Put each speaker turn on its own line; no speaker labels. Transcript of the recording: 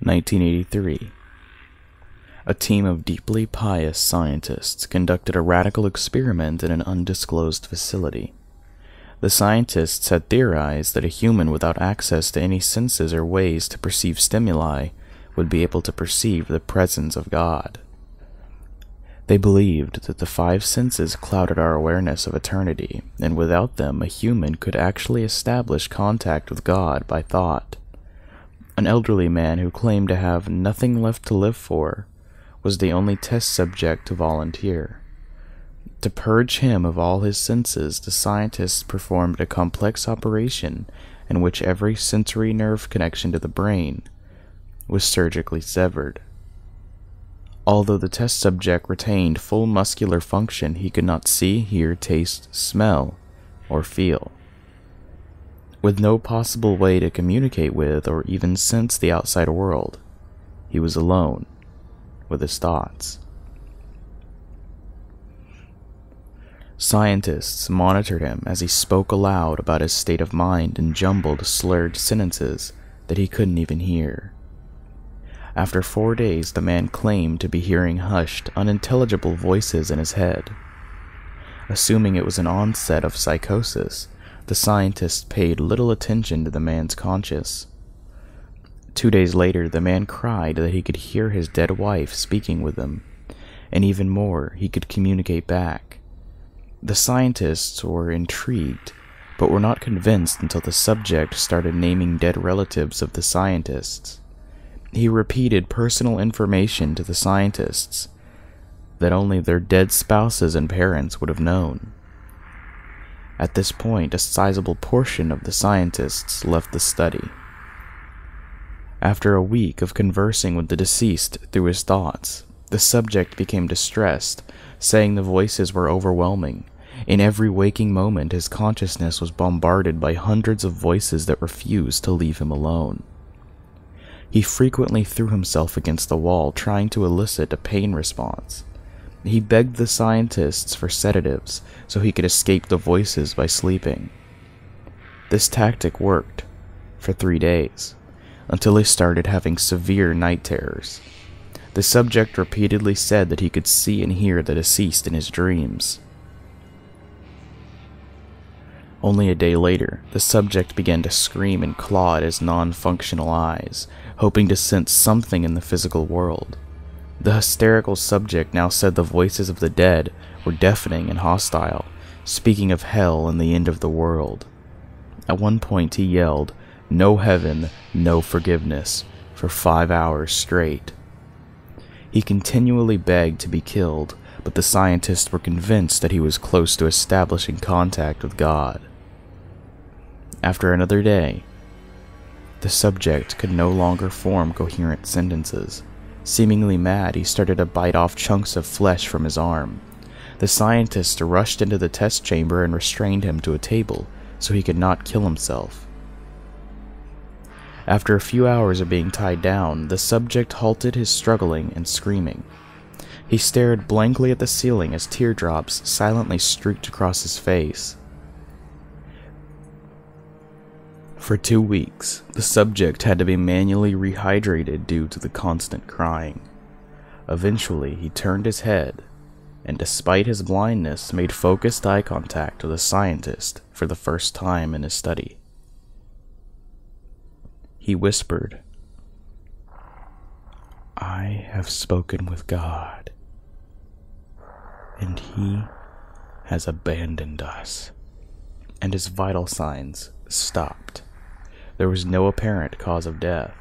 1983. A team of deeply pious scientists conducted a radical experiment in an undisclosed facility. The scientists had theorized that a human without access to any senses or ways to perceive stimuli would be able to perceive the presence of God. They believed that the five senses clouded our awareness of eternity, and without them a human could actually establish contact with God by thought. An elderly man who claimed to have nothing left to live for was the only test subject to volunteer. To purge him of all his senses, the scientists performed a complex operation in which every sensory nerve connection to the brain was surgically severed. Although the test subject retained full muscular function, he could not see, hear, taste, smell, or feel. With no possible way to communicate with or even sense the outside world, he was alone with his thoughts. Scientists monitored him as he spoke aloud about his state of mind in jumbled, slurred sentences that he couldn't even hear. After 4 days, the man claimed to be hearing hushed, unintelligible voices in his head. Assuming it was an onset of psychosis, the scientists paid little attention to the man's conscience. 2 days later, the man cried that he could hear his dead wife speaking with him, and even more, he could communicate back. The scientists were intrigued, but were not convinced until the subject started naming dead relatives of the scientists. He repeated personal information to the scientists that only their dead spouses and parents would have known. At this point, a sizable portion of the scientists left the study. After a week of conversing with the deceased through his thoughts, the subject became distressed, saying the voices were overwhelming. In every waking moment, his consciousness was bombarded by hundreds of voices that refused to leave him alone. He frequently threw himself against the wall, trying to elicit a pain response. He begged the scientists for sedatives so he could escape the voices by sleeping. This tactic worked for 3 days, until he started having severe night terrors. The subject repeatedly said that he could see and hear the deceased in his dreams. Only a day later, the subject began to scream and claw at his non-functional eyes, hoping to sense something in the physical world. The hysterical subject now said the voices of the dead were deafening and hostile, speaking of hell and the end of the world. At one point he yelled, "No heaven, no forgiveness," for 5 hours straight. He continually begged to be killed, but the scientists were convinced that he was close to establishing contact with God. After another day, the subject could no longer form coherent sentences. Seemingly mad, he started to bite off chunks of flesh from his arm. The scientists rushed into the test chamber and restrained him to a table so he could not kill himself. After a few hours of being tied down, the subject halted his struggling and screaming. He stared blankly at the ceiling as teardrops silently streaked across his face. For 2 weeks, the subject had to be manually rehydrated due to the constant crying. Eventually, he turned his head, and despite his blindness, made focused eye contact with a scientist for the first time in his study. He whispered, "I have spoken with God, and He has abandoned us," and his vital signs stopped. There was no apparent cause of death.